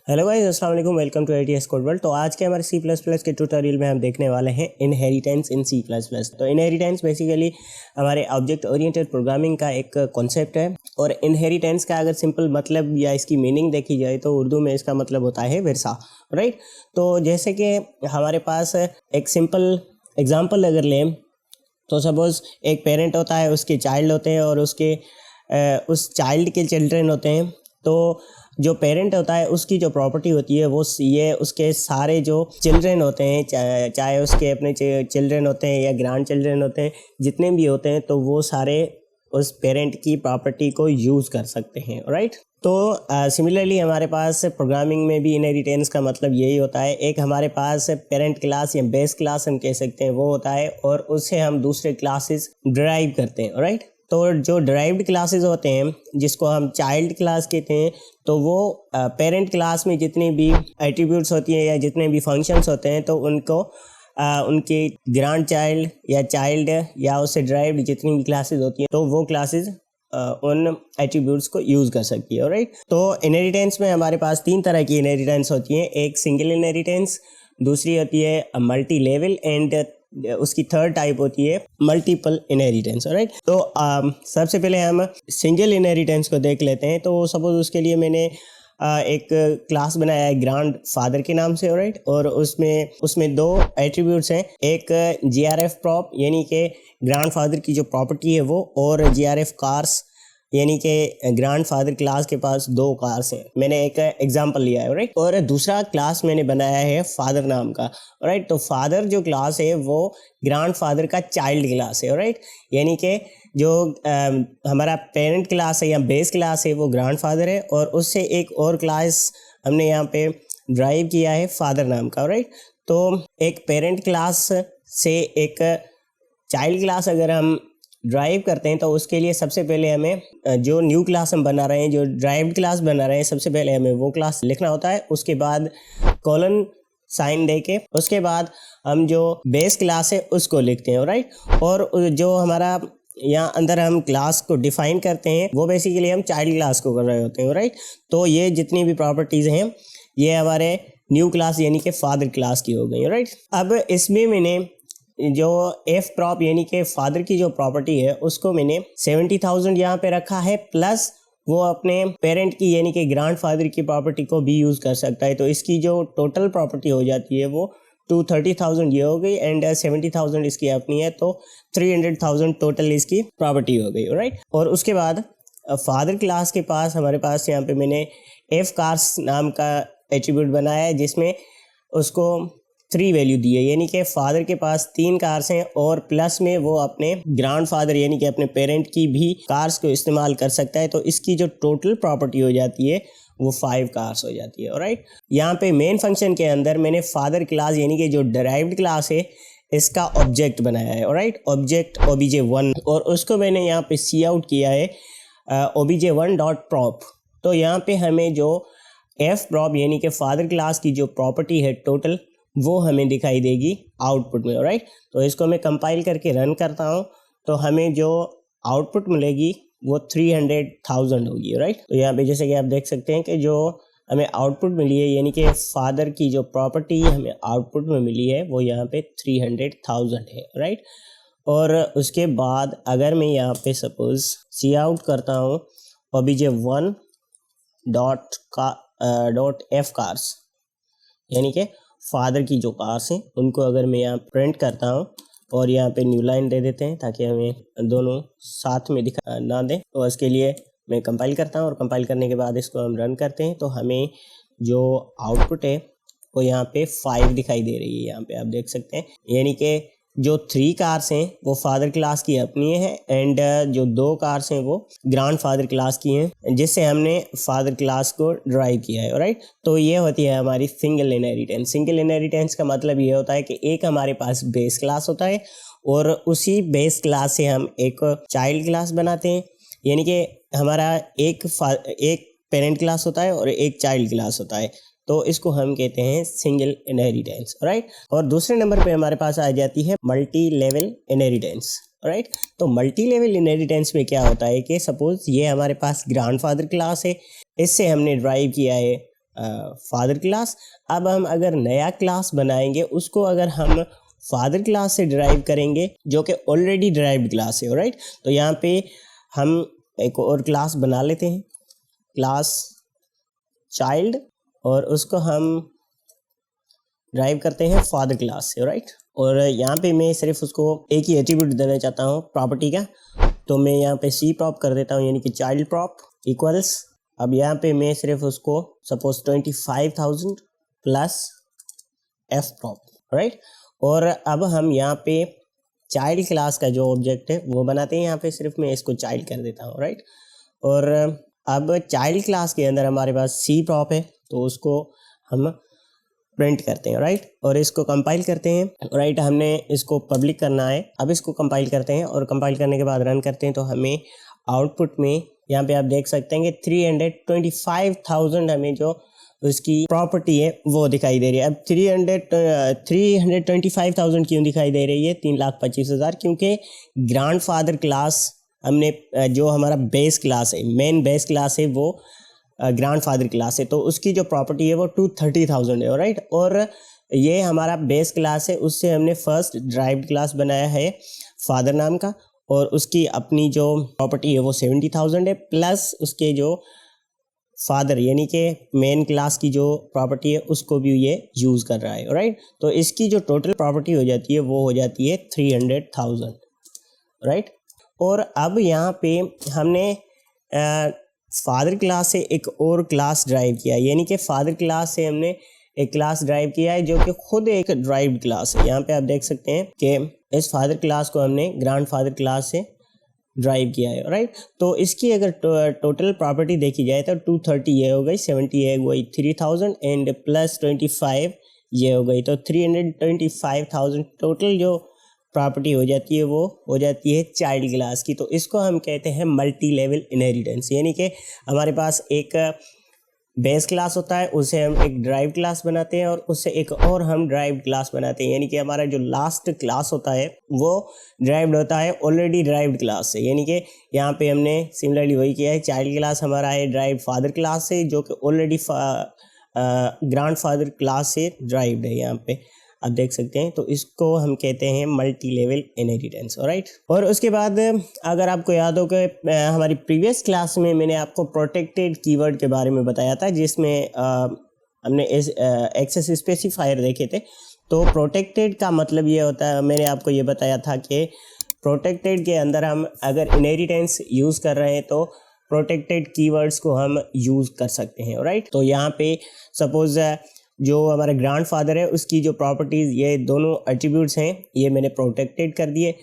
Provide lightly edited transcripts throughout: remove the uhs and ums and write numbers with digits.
Hello guys, अस्सलाम वालेकुम। Welcome to ITS code world. तो आज के हमारे सी प्लस प्लस के ट्यूटोरियल में हम देखने वाले हैं inheritance in C plus plus. तो इनहेरिटेंस बेसिकली हमारे ऑब्जेक्ट ओरिएंटेड प्रोग्रामिंग का एक कॉन्सेप्ट है। और इनहेरिटेंस का अगर सिंपल मतलब या इसकी मीनिंग देखी जाए तो उर्दू में इसका मतलब होता है विरसा, राइट। तो जैसे कि हमारे पास एक सिंपल एग्जाम्पल अगर लें तो सपोज एक पेरेंट होता है, उसके चाइल्ड होते हैं और उस चाइल्ड के चिल्ड्रन होते हैं। तो जो पेरेंट होता है उसकी जो प्रॉपर्टी होती है वो ये उसके सारे जो चिल्ड्रन होते हैं, चाहे उसके अपने चिल्ड्रन होते हैं या ग्रैंड चिल्ड्रन होते हैं, जितने भी होते हैं तो वो सारे उस पेरेंट की प्रॉपर्टी को यूज़ कर सकते हैं, राइट। तो सिमिलरली हमारे पास प्रोग्रामिंग में भी इनहेरिटेंस का मतलब यही होता है। एक हमारे पास पेरेंट क्लास या बेस क्लास हम कह सकते हैं वो होता है, और उससे हम दूसरे क्लासेस डिराइव करते हैं, राइट। तो जो डिराइव्ड क्लासेस होते हैं जिसको हम चाइल्ड क्लास कहते हैं, तो वो पेरेंट क्लास में जितनी भी एट्रीब्यूट्स होती हैं या जितने भी फंक्शंस होते हैं तो उनको उनके ग्रैंड चाइल्ड या चाइल्ड या उससे डिराइव्ड जितनी भी क्लासेस होती हैं तो वो क्लासेस उन एट्रीब्यूट्स को यूज़ कर सकती है, राइट। तो इनहेरिटेंस में हमारे पास तीन तरह की इनहेरिटेंस होती हैं। एक सिंगल इनहेरिटेंस, दूसरी होती है मल्टी लेवल, एंड उसकी थर्ड टाइप होती है मल्टीपल इनहेरिटेंस, राइट। तो सबसे पहले हम सिंगल इनहेरिटेंस को देख लेते हैं। तो सपोज उसके लिए मैंने एक क्लास बनाया है ग्रैंड फादर के नाम से, राइट। और उसमें दो एट्रीब्यूट्स हैं, एक GRF प्रॉप यानी कि ग्रैंड फादर की जो प्रॉपर्टी है वो, और GRF कार्स यानी कि ग्रैंड फादर क्लास के पास दो कार्स हैं। मैंने एक एग्जांपल लिया है, राइट। और दूसरा क्लास मैंने बनाया है फादर नाम का, राइट। तो फादर जो क्लास है वो ग्रैंड फादर का चाइल्ड क्लास है, राइट। यानी कि जो हमारा पेरेंट क्लास है या बेस क्लास है वो ग्रैंड फादर है, और उससे एक और क्लास हमने यहाँ पे ड्राइव किया है फादर नाम का, राइट। तो एक पेरेंट क्लास से एक चाइल्ड क्लास अगर हम ड्राइव करते हैं तो उसके लिए सबसे पहले हमें जो न्यू क्लास हम बना रहे हैं, जो ड्राइव्ड क्लास बना रहे हैं, सबसे पहले हमें वो क्लास लिखना होता है। उसके बाद कॉलन साइन दे के उसके बाद हम जो बेस क्लास है उसको लिखते हैं, राइट। और जो हमारा यहाँ अंदर हम क्लास को डिफाइन करते हैं वो बेसिकली हम चाइल्ड क्लास को कर रहे होते हैं, राइट। तो ये जितनी भी प्रॉपर्टीज़ हैं ये हमारे न्यू क्लास यानी कि फादर क्लास की हो गई, राइट। अब इसमें मैंने जो एफ प्रॉप यानी कि फादर की जो प्रॉपर्टी है उसको मैंने 70,000 यहाँ पे रखा है, प्लस वो अपने पेरेंट की यानी कि ग्रैंड फादर की प्रॉपर्टी को भी यूज़ कर सकता है। तो इसकी जो टोटल प्रॉपर्टी हो जाती है वो 230,000 ये हो गई, एंड 70,000 इसकी अपनी है, तो 300,000 टोटल इसकी प्रॉपर्टी हो गई, राइट। और उसके बाद फादर क्लास के पास हमारे पास यहाँ पे मैंने एफ कार्स नाम का एट्रीब्यूट बनाया है जिसमें उसको 3 वैल्यू दी है, यानी कि फादर के पास 3 कार्स हैं और प्लस में वो अपने ग्रैंड फादर यानी कि अपने पेरेंट की भी कार्स को इस्तेमाल कर सकता है। तो इसकी जो टोटल प्रॉपर्टी हो जाती है वो 5 कार्स हो जाती है, राइट। यहाँ पे मेन फंक्शन के अंदर मैंने फादर क्लास यानी कि जो डिराइव्ड क्लास है इसका ऑब्जेक्ट बनाया है, राइट। ऑब्जेक्ट obj1, और उसको मैंने यहाँ पे सी आउट किया है obj1.prop। तो यहाँ पे हमें जो एफ प्रॉप यानी कि फादर क्लास की जो प्रॉपर्टी है टोटल वो हमें दिखाई देगी आउटपुट में, राइट। तो इसको मैं कंपाइल करके रन करता हूँ तो हमें जो आउटपुट मिलेगी वो 300,000 होगी, राइट। तो यहाँ पे जैसे कि आप देख सकते हैं कि जो हमें आउटपुट मिली है यानी कि फादर की जो प्रॉपर्टी हमें आउटपुट में मिली है वो यहाँ पे 300,000 है, राइट। और उसके बाद अगर मैं यहाँ पे सपोज सी आउट करता हूँ obj1 डॉट एफ कार्स यानी कि फादर की जो कार्स हैं उनको अगर मैं यहाँ प्रिंट करता हूँ और यहाँ पे न्यू लाइन दे देते हैं ताकि हमें दोनों साथ में दिखा ना दें, तो इसके लिए मैं कंपाइल करता हूँ और कंपाइल करने के बाद इसको हम रन करते हैं तो हमें जो आउटपुट है वो यहाँ पे 5 दिखाई दे रही है। यहाँ पे आप देख सकते हैं यानी कि जो 3 कार्स हैं वो फादर क्लास की अपनी है, एंड जो 2 कार्स हैं वो ग्रैंड फादर क्लास की हैं जिससे हमने फादर क्लास को ड्राइव किया है, राइट। तो ये होती है हमारी सिंगल इनहेरिटेंस। सिंगल इनहेरिटेंस का मतलब ये होता है कि एक हमारे पास बेस क्लास होता है और उसी बेस क्लास से हम एक चाइल्ड क्लास बनाते हैं, यानी कि हमारा एक पेरेंट क्लास होता है और एक चाइल्ड क्लास होता है। तो इसको हम कहते हैं सिंगल इनहेरिटेंस, राइट। और दूसरे नंबर पे हमारे पास आ जाती है मल्टी लेवल इनहेरिटेंस, राइट। तो मल्टी लेवल इनहेरिटेंस में क्या होता है कि सपोज ये हमारे पास ग्रैंडफादर क्लास है, इससे हमने ड्राइव किया है फादर क्लास। अब हम अगर नया क्लास बनाएंगे उसको अगर हम फादर क्लास से डिराइव करेंगे जो कि ऑलरेडी डिराइव्ड क्लास है, राइट। तो यहाँ पे हम एक और क्लास बना लेते हैं, क्लास चाइल्ड, और उसको हम ड्राइव करते हैं फादर क्लास से, राइट। और यहाँ पे मैं सिर्फ उसको एक ही एट्रीब्यूट देना चाहता हूँ प्रॉपर्टी का, तो मैं यहाँ पे सी प्रॉप कर देता हूँ, यानी कि चाइल्ड प्रॉप इक्वल्स। अब यहाँ पे मैं सिर्फ उसको suppose 25,000 plus F prop, right. और अब हम यहाँ पे चाइल्ड क्लास का जो ऑब्जेक्ट है वो बनाते हैं, यहाँ पे सिर्फ मैं इसको चाइल्ड कर देता हूँ, राइट। और अब चाइल्ड क्लास के अंदर हमारे पास सी प्रॉप है, तो उसको हम प्रिंट करते हैं, राइट। और इसको कंपाइल करते हैं, राइट। हमने इसको पब्लिक करना है। अब इसको कंपाइल करते हैं और कंपाइल करने के बाद रन करते हैं, तो हमें आउटपुट में यहाँ पे आप देख सकते हैं कि 325,000 हमें जो उसकी प्रॉपर्टी है वो दिखाई दे रही है। अब 325,000 क्यों दिखाई दे रही है, 3,25,000, क्योंकि ग्रैंडफादर क्लास हमने जो हमारा बेस क्लास है, मेन बेस क्लास है, वो ग्रैंडफादर क्लास है, तो उसकी जो प्रॉपर्टी है वो 230,000 है, राइट। और ये हमारा बेस क्लास है, उससे हमने फर्स्ट ड्राइव्ड क्लास बनाया है फादर नाम का, और उसकी अपनी जो प्रॉपर्टी है वो 70,000 है, प्लस उसके जो फादर यानी कि मेन क्लास की जो प्रॉपर्टी है उसको भी ये यूज़ कर रहा है, राइट। तो इसकी जो टोटल प्रॉपर्टी हो जाती है वो हो जाती है 300,000, राइट। और अब यहाँ पे हमने फादर क्लास से एक और क्लास ड्राइव किया, यानी कि फादर क्लास से हमने एक क्लास ड्राइव किया है जो कि खुद एक ड्राइव्ड क्लास है। यहाँ पे आप देख सकते हैं कि इस फादर क्लास को हमने ग्रैंडफादर क्लास से ड्राइव किया है, राइट। तो इसकी अगर टोटल प्रॉपर्टी देखी जाए तो 230 ये हो गई, 70 ये हो गई, 3,000 एंड प्लस 25 ये हो गई, तो 325,000 टोटल जो प्रॉपर्टी हो जाती है वो हो जाती है चाइल्ड क्लास की। तो इसको हम कहते हैं मल्टी लेवल इनहेरिटेंस, यानी कि हमारे पास एक बेस क्लास होता है, उसे हम एक ड्राइव क्लास बनाते हैं और उससे एक और हम ड्राइव क्लास बनाते हैं, यानी कि हमारा जो लास्ट क्लास होता है वो ड्राइव्ड होता है ऑलरेडी ड्राइव्ड क्लास से। यानी कि यहाँ पे हमने सिमिलरली वही किया है, चाइल्ड क्लास हमारा है ड्राइव फादर क्लास से, जो कि ऑलरेडी ग्रैंडफादर क्लास से ड्राइव्ड है, यहाँ पे आप देख सकते हैं। तो इसको हम कहते हैं मल्टी लेवल इनहेरिटेंस, राइट। और उसके बाद अगर आपको याद हो कि हमारी प्रीवियस क्लास में मैंने आपको प्रोटेक्टेड कीवर्ड के बारे में बताया था, जिसमें हमने एक्सेस स्पेसिफायर देखे थे। तो प्रोटेक्टेड का मतलब ये होता है, मैंने आपको ये बताया था कि प्रोटेक्टेड के अंदर हम अगर इनहेरिटेंस यूज़ कर रहे हैं तो प्रोटेक्टेड कीवर्ड्स को हम यूज़ कर सकते हैं, राइट। तो यहाँ पे सपोज जो हमारा ग्रैंडफादर है उसकी जो प्रॉपर्टीज़, ये दोनों एट्रीब्यूट्स हैं, ये मैंने प्रोटेक्टेड कर दिए।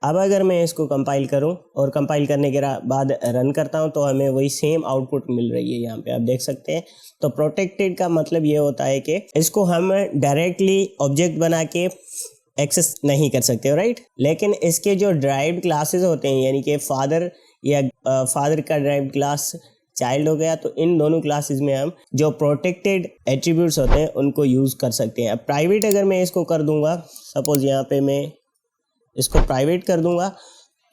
अब अगर मैं इसको कंपाइल करूं और कंपाइल करने के बाद रन करता हूं तो हमें वही सेम आउटपुट मिल रही है, यहाँ पे आप देख सकते हैं। तो प्रोटेक्टेड का मतलब ये होता है कि इसको हम डायरेक्टली ऑब्जेक्ट बना के एक्सेस नहीं कर सकते, राइट। लेकिन इसके जो ड्राइव्ड क्लासेस होते हैं, यानी कि फादर या फादर का ड्राइव्ड क्लास चाइल्ड हो गया, तो इन दोनों क्लासेस में हम जो प्रोटेक्टेड एट्रीब्यूट्स होते हैं उनको यूज़ कर सकते हैं। अब प्राइवेट अगर मैं इसको कर दूंगा, सपोज यहाँ पे मैं इसको प्राइवेट कर दूंगा,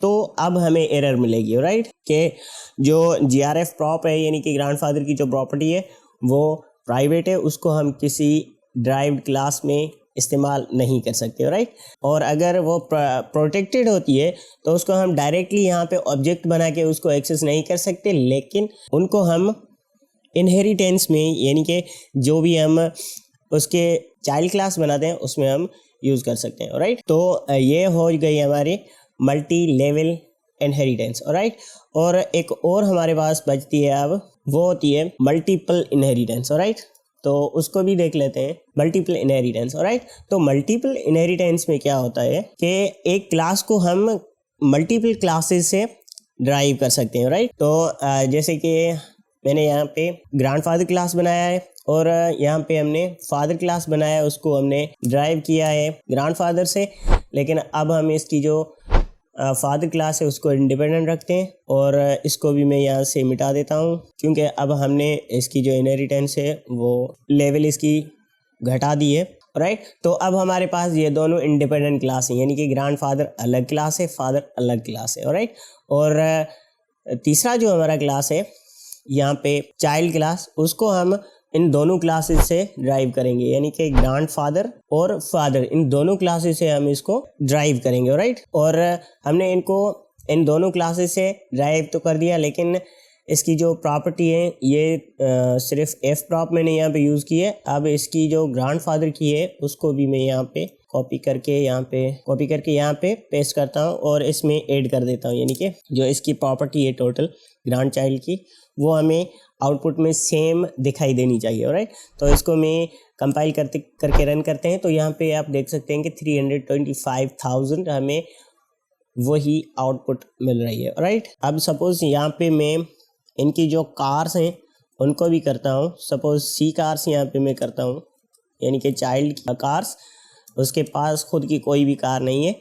तो अब हमें एरर मिलेगी, राइट, कि जो GRF प्रॉप है यानी कि ग्रैंडफादर की जो प्रॉपर्टी है वो प्राइवेट है, उसको हम किसी ड्राइव्ड क्लास में इस्तेमाल नहीं कर सकते, राइट। और अगर वो प्रोटेक्टेड होती है तो उसको हम डायरेक्टली यहाँ पे ऑब्जेक्ट बना के उसको एक्सेस नहीं कर सकते, लेकिन उनको हम इनहेरिटेंस में, यानी कि जो भी हम उसके चाइल्ड क्लास बनाते हैं उसमें हम यूज़ कर सकते हैं, राइट। तो ये हो गई हमारी मल्टी लेवल इनहेरिटेंस, राइट। और एक और हमारे पास बचती है अब, वो होती है मल्टीपल इनहेरिटेंस, राइट। तो उसको भी देख लेते हैं, मल्टीपल इनहेरिटेंस, राइट। तो मल्टीपल इनहेरिटेंस में क्या होता है कि एक क्लास को हम मल्टीपल क्लासेस से ड्राइव कर सकते हैं, राइट। तो जैसे कि मैंने यहाँ पे ग्रैंडफादर क्लास बनाया है और यहाँ पे हमने फादर क्लास बनाया है, उसको हमने ड्राइव किया है ग्रैंडफादर से, लेकिन अब हम इसकी जो फादर क्लास है उसको इंडिपेंडेंट रखते हैं और इसको भी मैं यहाँ से मिटा देता हूँ, क्योंकि अब हमने इसकी जो इनहेरिटेंस है वो लेवल इसकी घटा दी है, राइट। तो अब हमारे पास ये दोनों इंडिपेंडेंट क्लास हैं, यानी कि ग्रैंडफादर अलग क्लास है, फादर अलग क्लास है, राइट। और तीसरा जो हमारा क्लास है यहाँ पे चाइल्ड क्लास, उसको हम इन दोनों क्लासेस से ड्राइव करेंगे, यानी कि ग्रैंडफादर और फादर इन दोनों क्लासेस से हम इसको ड्राइव करेंगे, राइट। और हमने इनको इन दोनों क्लासेस से ड्राइव तो कर दिया, लेकिन इसकी जो प्रॉपर्टी है ये सिर्फ एफ प्रॉप मैंने यहाँ पे यूज़ की है। अब इसकी जो ग्रैंडफादर की है उसको भी मैं यहाँ पे कॉपी करके यहाँ पे पेस्ट करता हूँ और इसमें ऐड कर देता हूँ, यानी कि जो इसकी प्रॉपर्टी है टोटल ग्रैंड चाइल्ड की वो हमें आउटपुट में सेम दिखाई देनी चाहिए, राइट। तो इसको मैं कंपाइल करके रन करते हैं, तो यहाँ पे आप देख सकते हैं कि 325,000 हमें वही आउटपुट मिल रही है, राइट। अब सपोज यहाँ पे मैं इनकी जो कार्स हैं उनको भी करता हूँ। सपोज सी कार्स यहाँ पे मैं करता हूँ, यानी कि चाइल्ड की कार्स, उसके पास खुद की कोई भी कार नहीं है,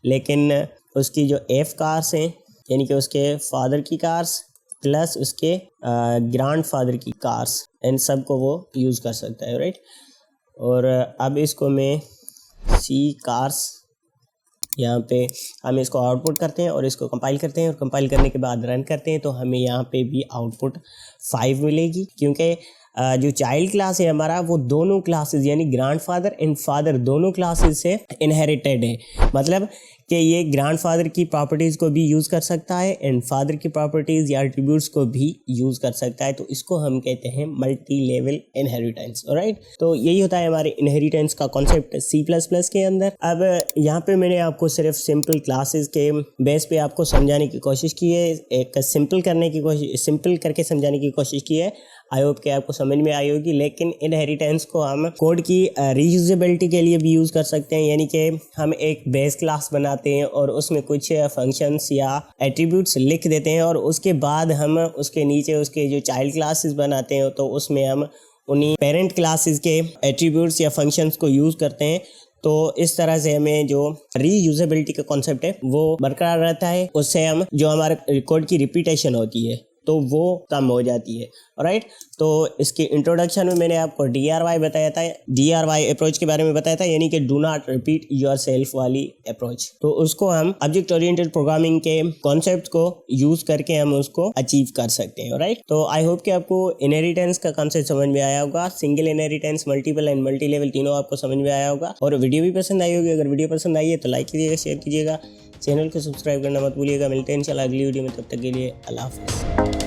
लेकिन उसकी जो एफ कार्स हैं यानी कि उसके फादर की कार्स प्लस उसके ग्रैंडफादर की कार्स, इन सब को वो यूज़ कर सकता है, राइट। और अब इसको मैं सी कार्स यहाँ पे हम इसको आउटपुट करते हैं और इसको कंपाइल करते हैं, और कंपाइल करने के बाद रन करते हैं तो हमें यहाँ पे भी आउटपुट 5 मिलेगी, क्योंकि जो चाइल्ड क्लास है हमारा वो दोनों क्लासेस यानी ग्रैंडफादर एंड फादर दोनों क्लासेस से इनहेरिटेड है। मतलब कि ये ग्रैंडफादर की प्रॉपर्टीज़ को भी यूज़ कर सकता है एंड फादर की प्रॉपर्टीज़ या एट्रीब्यूट्स को भी यूज़ कर सकता है, तो इसको हम कहते हैं मल्टी लेवल इनहेरिटेंस, राइट। तो यही होता है हमारे इनहेरिटेंस का कॉन्सेप्ट C++ के अंदर। अब यहाँ पे मैंने आपको सिर्फ सिंपल क्लासेस के बेस पे आपको समझाने की कोशिश की है, एक सिंपल करके समझाने की कोशिश की है। आई होप कि आपको समझ में आई होगी। लेकिन इनहेरिटेंस को हम कोड की रीयूजेबिलिटी के लिए भी यूज़ कर सकते हैं, यानी कि हम एक बेस क्लास बनाते हैं और उसमें कुछ फंक्शंस या एट्रीब्यूट्स लिख देते हैं और उसके बाद हम उसके नीचे उसके जो चाइल्ड क्लासेस बनाते हैं तो उसमें हम उन्हीं पेरेंट क्लासेस के एट्रीब्यूट्स या फंक्शंस को यूज़ करते हैं। तो इस तरह से हमें जो रीयूजेबिलिटी का कॉन्सेप्ट है वो बरकरार रहता है, उससे हम जो हमारे कोड की रिपीटेशन होती है तो वो कम हो जाती है, राइट। तो इसके इंट्रोडक्शन में मैंने आपको DRY बताया था, DRY अप्रोच के बारे में बताया था, यानी कि डू नॉट रिपीट योरसेल्फ वाली अप्रोच। तो उसको हम ऑब्जेक्ट ओरिएंटेड प्रोग्रामिंग के कॉन्सेप्ट को यूज करके हम उसको अचीव कर सकते हैं, राइट। तो आई होप कि आपको इनहेरिटेंस का कॉन्सेप्ट समझ में आया होगा। Single inheritance, multiple and multi level तीनों आपको समझ में आया होगा और वीडियो भी पसंद आई होगी। अगर वीडियो पसंद आई है तो लाइक कीजिएगा, शेयर कीजिएगा, चैनल को सब्सक्राइब करना मत भूलिएगा। मिलते हैं इंशाल्लाह अगली वीडियो में, तब तक के लिए अल्लाह हाफ़िज़।